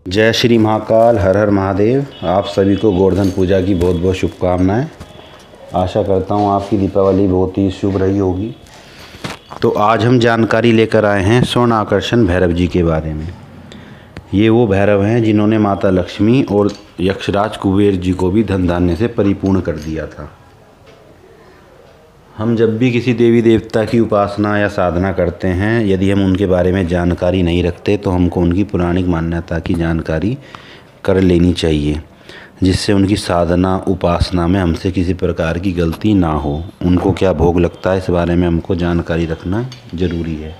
जय श्री महाकाल, हर हर महादेव। आप सभी को गोवर्धन पूजा की बहुत बहुत शुभकामनाएं। आशा करता हूँ आपकी दीपावली बहुत ही शुभ रही होगी। तो आज हम जानकारी लेकर आए हैं स्वर्ण आकर्षण भैरव जी के बारे में। ये वो भैरव हैं जिन्होंने माता लक्ष्मी और यक्षराज कुबेर जी को भी धन धान्य से परिपूर्ण कर दिया था। हम जब भी किसी देवी देवता की उपासना या साधना करते हैं, यदि हम उनके बारे में जानकारी नहीं रखते तो हमको उनकी पौराणिक मान्यता की जानकारी कर लेनी चाहिए, जिससे उनकी साधना उपासना में हमसे किसी प्रकार की गलती ना हो। उनको क्या भोग लगता है इस बारे में हमको जानकारी रखना ज़रूरी है।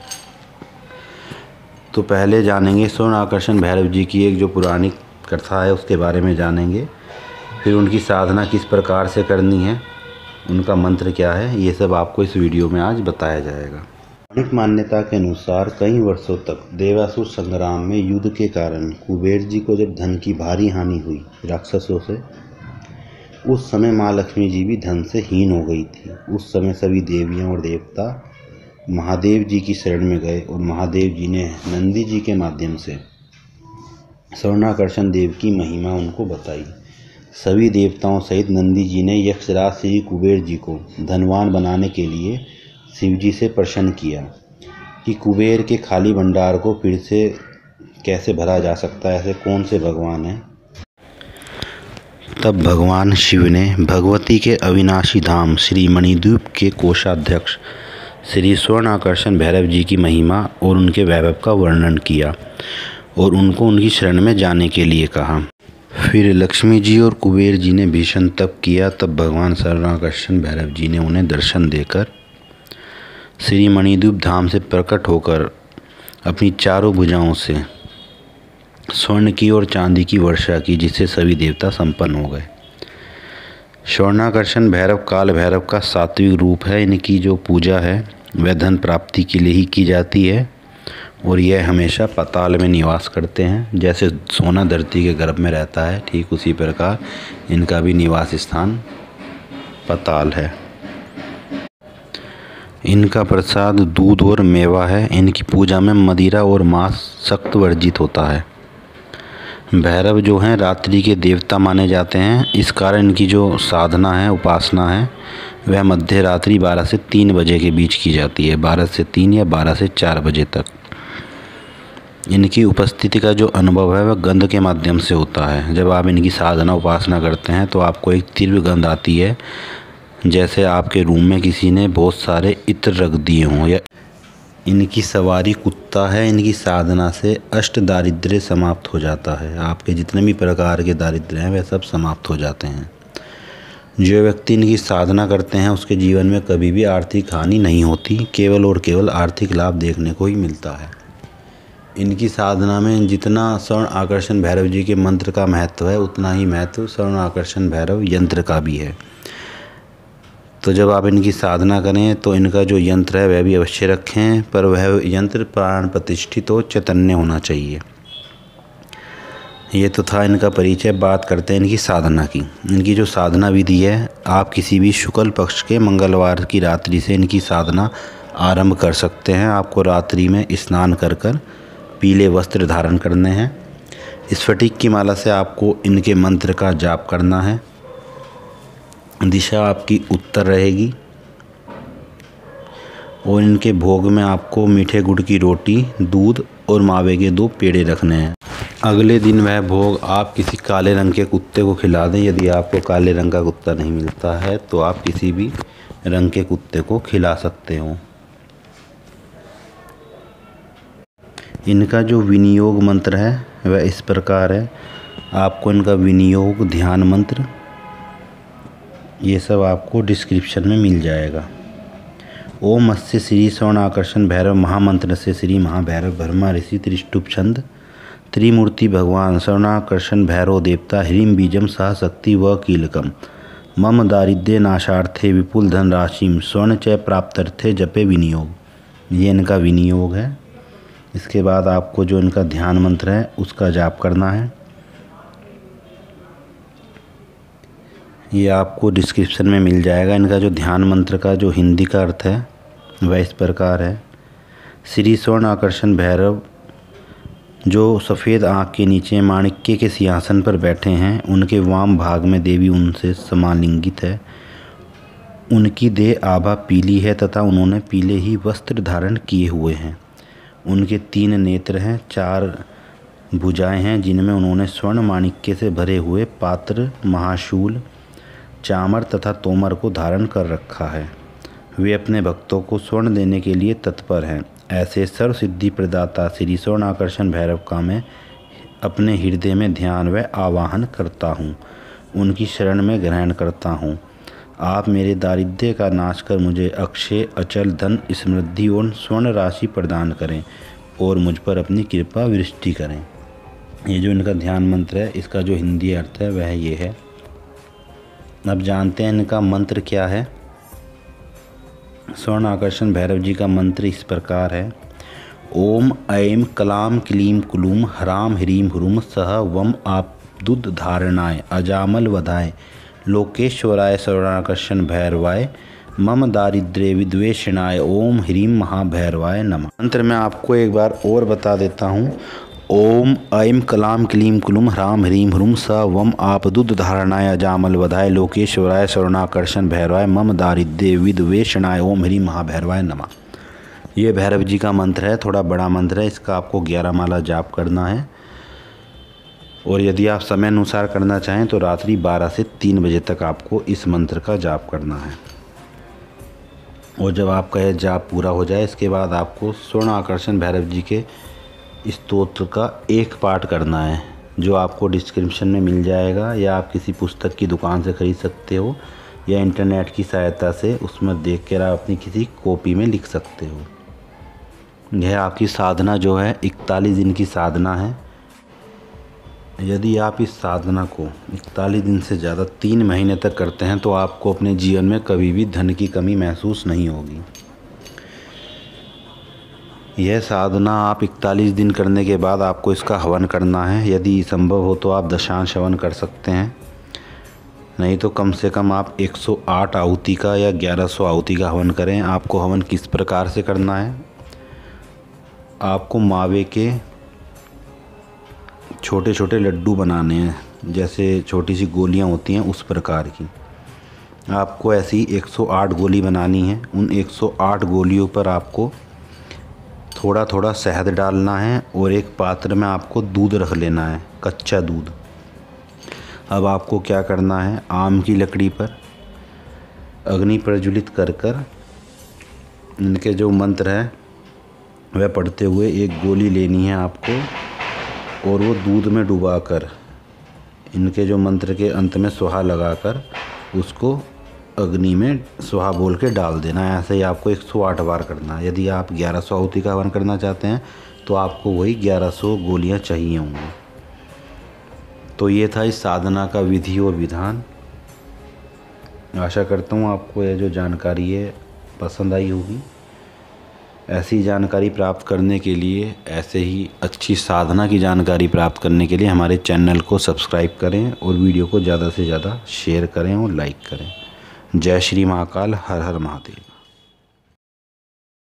तो पहले जानेंगे स्वर्ण आकर्षण भैरव जी की एक जो पौराणिक कथा है उसके बारे में जानेंगे। फिर उनकी साधना किस प्रकार से करनी है, उनका मंत्र क्या है, ये सब आपको इस वीडियो में आज बताया जाएगा। पौराणिक मान्यता के अनुसार कई वर्षों तक देवासुर संग्राम में युद्ध के कारण कुबेर जी को जब धन की भारी हानि हुई राक्षसों से, उस समय माँ लक्ष्मी जी भी धन से हीन हो गई थी। उस समय सभी देवियाँ और देवता महादेव जी की शरण में गए और महादेव जी ने नंदी जी के माध्यम से स्वर्णाकर्षण देव की महिमा उनको बताई। सभी देवताओं सहित नंदी जी ने यक्षराज श्री कुबेर जी को धनवान बनाने के लिए शिव जी से प्रश्न किया कि कुबेर के खाली भंडार को फिर से कैसे भरा जा सकता है, ऐसे कौन से भगवान हैं। तब भगवान शिव ने भगवती के अविनाशी धाम श्री मणिद्वीप के कोषाध्यक्ष श्री स्वर्ण आकर्षण भैरव जी की महिमा और उनके वैभव का वर्णन किया और उनको उनकी शरण में जाने के लिए कहा। फिर लक्ष्मी जी और कुबेर जी ने भीषण तप किया। तब भगवान स्वर्णाकर्षण भैरव जी ने उन्हें दर्शन देकर श्री मणिद्वीप धाम से प्रकट होकर अपनी चारों भुजाओं से स्वर्ण की और चांदी की वर्षा की, जिससे सभी देवता संपन्न हो गए। स्वर्णाकर्षण भैरव काल भैरव का सात्विक रूप है। इनकी जो पूजा है वह धन प्राप्ति के लिए ही की जाती है और यह हमेशा पाताल में निवास करते हैं। जैसे सोना धरती के गर्भ में रहता है, ठीक उसी प्रकार इनका भी निवास स्थान पाताल है। इनका प्रसाद दूध और मेवा है। इनकी पूजा में मदिरा और मांस सख्त वर्जित होता है। भैरव जो हैं रात्रि के देवता माने जाते हैं। इस कारण इनकी जो साधना है, उपासना है, वह मध्य रात्रि 12 से 3 बजे के बीच की जाती है। 12 से 3 या 12 से 4 बजे तक इनकी उपस्थिति का जो अनुभव है वह गंध के माध्यम से होता है। जब आप इनकी साधना उपासना करते हैं तो आपको एक तीव्र गंध आती है, जैसे आपके रूम में किसी ने बहुत सारे इत्र रख दिए हों। या इनकी सवारी कुत्ता है। इनकी साधना से अष्ट दारिद्र्य समाप्त हो जाता है। आपके जितने भी प्रकार के दारिद्र्य हैं वह सब समाप्त हो जाते हैं। जो व्यक्ति इनकी साधना करते हैं उसके जीवन में कभी भी आर्थिक हानि नहीं होती, केवल और केवल आर्थिक लाभ देखने को ही मिलता है। इनकी साधना में जितना स्वर्ण आकर्षण भैरव जी के मंत्र का महत्व है, उतना ही महत्व स्वर्ण आकर्षण भैरव यंत्र का भी है। तो जब आप इनकी साधना करें तो इनका जो यंत्र है वह भी अवश्य रखें, पर वह यंत्र प्राण प्रतिष्ठित हो, चैतन्य होना चाहिए। ये तो था इनका परिचय। बात करते हैं इनकी साधना की। इनकी जो साधना विधि है, आप किसी भी शुक्ल पक्ष के मंगलवार की रात्रि से इनकी साधना आरंभ कर सकते हैं। आपको रात्रि में स्नान कर पीले वस्त्र धारण करने हैं। स्फटिक की माला से आपको इनके मंत्र का जाप करना है। दिशा आपकी उत्तर रहेगी और इनके भोग में आपको मीठे गुड़ की रोटी, दूध और मावे के 2 पेड़े रखने हैं। अगले दिन वह भोग आप किसी काले रंग के कुत्ते को खिला दें। यदि आपको काले रंग का कुत्ता नहीं मिलता है तो आप किसी भी रंग के कुत्ते को खिला सकते हो। इनका जो विनियोग मंत्र है वह इस प्रकार है। आपको इनका विनियोग, ध्यान मंत्र, ये सब आपको डिस्क्रिप्शन में मिल जाएगा। ओम अस्य श्री स्वर्ण आकर्षण भैरव महामंत्र से श्री महाभैरव ब्रह्मा ऋषि त्रिष्टुप छंद त्रिमूर्ति भगवान स्वर्णाकर्षण भैरव देवता ह्रीं बीजम सह शक्ति व कीलकम मम दारिद्र्य नाशार्थे विपुल धन राशिम स्वर्ण च प्राप्त्यर्थे जपे विनियोग। ये इनका विनियोग है। इसके बाद आपको जो इनका ध्यान मंत्र है उसका जाप करना है। ये आपको डिस्क्रिप्शन में मिल जाएगा। इनका जो ध्यान मंत्र का जो हिंदी का अर्थ है वह इस प्रकार है। श्री स्वर्ण आकर्षण भैरव जो सफ़ेद आँख के नीचे माणिक्य के सिंहासन पर बैठे हैं, उनके वाम भाग में देवी उनसे समालिंगित है। उनकी देह आभा पीली है तथा उन्होंने पीले ही वस्त्र धारण किए हुए हैं। उनके 3 नेत्र हैं, 4 भुजाएं हैं जिनमें उन्होंने स्वर्ण माणिक्य से भरे हुए पात्र, महाशूल, चामर तथा तोमर को धारण कर रखा है। वे अपने भक्तों को स्वर्ण देने के लिए तत्पर हैं। ऐसे सर्व सिद्धि प्रदाता श्री स्वर्ण आकर्षण भैरव का मैं अपने हृदय में ध्यान व आवाहन करता हूँ, उनकी शरण में ग्रहण करता हूँ। आप मेरे दारिद्र्य का नाश कर मुझे अक्षय अचल धन, समृद्धि और स्वर्ण राशि प्रदान करें और मुझ पर अपनी कृपा वृष्टि करें। ये जो इनका ध्यान मंत्र है, इसका जो हिंदी अर्थ है वह ये है। अब जानते हैं इनका मंत्र क्या है। स्वर्ण आकर्षण भैरव जी का मंत्र इस प्रकार है। ओम ऐं क्लां क्लीं क्लूं ह्रां ह्रीं ह्रूं सह वम आपदुद धारणाय अजामल वधाय लोकेश्वराय स्वर्णाकर्षण भैरवाय मम दारिद्र्य विद्वेषणाय ओम ह्रीं महाभैरवाय नमः। मंत्र मैं आपको एक बार और बता देता हूँ। ओम ऐं क्लां क्लीं क्लूं ह्रां ह्रीं ह्रूं स वम आपदुद धारणाय अजामल वधाय लोकेश्वराय स्वर्णाकर्षण भैरवाय मम दारिद्र्य विद्वेषणाय ओम ह्रीं महाभैरवाय नमः। ये भैरव जी का मंत्र है, थोड़ा बड़ा मंत्र है। इसका आपको 11 माला जाप करना है और यदि आप समय अनुसार करना चाहें तो रात्रि 12 से 3 बजे तक आपको इस मंत्र का जाप करना है। और जब आपका यह जाप पूरा हो जाए, इसके बाद आपको स्वर्ण आकर्षण भैरव जी के स्तोत्र का एक पाठ करना है, जो आपको डिस्क्रिप्शन में मिल जाएगा, या आप किसी पुस्तक की दुकान से ख़रीद सकते हो, या इंटरनेट की सहायता से उसमें देख कर आप अपनी किसी कॉपी में लिख सकते हो। यह आपकी साधना जो है 41 दिन की साधना है। यदि आप इस साधना को 41 दिन से ज़्यादा 3 महीने तक करते हैं तो आपको अपने जीवन में कभी भी धन की कमी महसूस नहीं होगी। यह साधना आप 41 दिन करने के बाद आपको इसका हवन करना है। यदि संभव हो तो आप दशांश हवन कर सकते हैं, नहीं तो कम से कम आप 108 आहुति का या 1100 आहुति का हवन करें। आपको हवन किस प्रकार से करना है, आपको मावे के छोटे छोटे लड्डू बनाने हैं, जैसे छोटी सी गोलियां होती हैं उस प्रकार की। आपको ऐसी 108 गोली बनानी है। उन 108 गोलियों पर आपको थोड़ा थोड़ा शहद डालना है और एक पात्र में आपको दूध रख लेना है, कच्चा दूध। अब आपको क्या करना है, आम की लकड़ी पर अग्नि प्रज्वलित कर कर इनके जो मंत्र है वह पढ़ते हुए एक गोली लेनी है आपको, और वो दूध में डुबाकर इनके जो मंत्र के अंत में स्वाहा लगाकर उसको अग्नि में स्वाहा बोल के डाल देना है। ऐसे ही आपको 108 बार करना है। यदि आप 1100 आहुति का हवन करना चाहते हैं तो आपको वही 1100 गोलियां चाहिए होंगी। तो ये था इस साधना का विधि और विधान। आशा करता हूँ आपको यह जो जानकारी है पसंद आई होगी। ऐसी जानकारी प्राप्त करने के लिए, ऐसे ही अच्छी साधना की जानकारी प्राप्त करने के लिए हमारे चैनल को सब्सक्राइब करें और वीडियो को ज़्यादा से ज़्यादा शेयर करें और लाइक करें। जय श्री महाकाल, हर हर महादेव।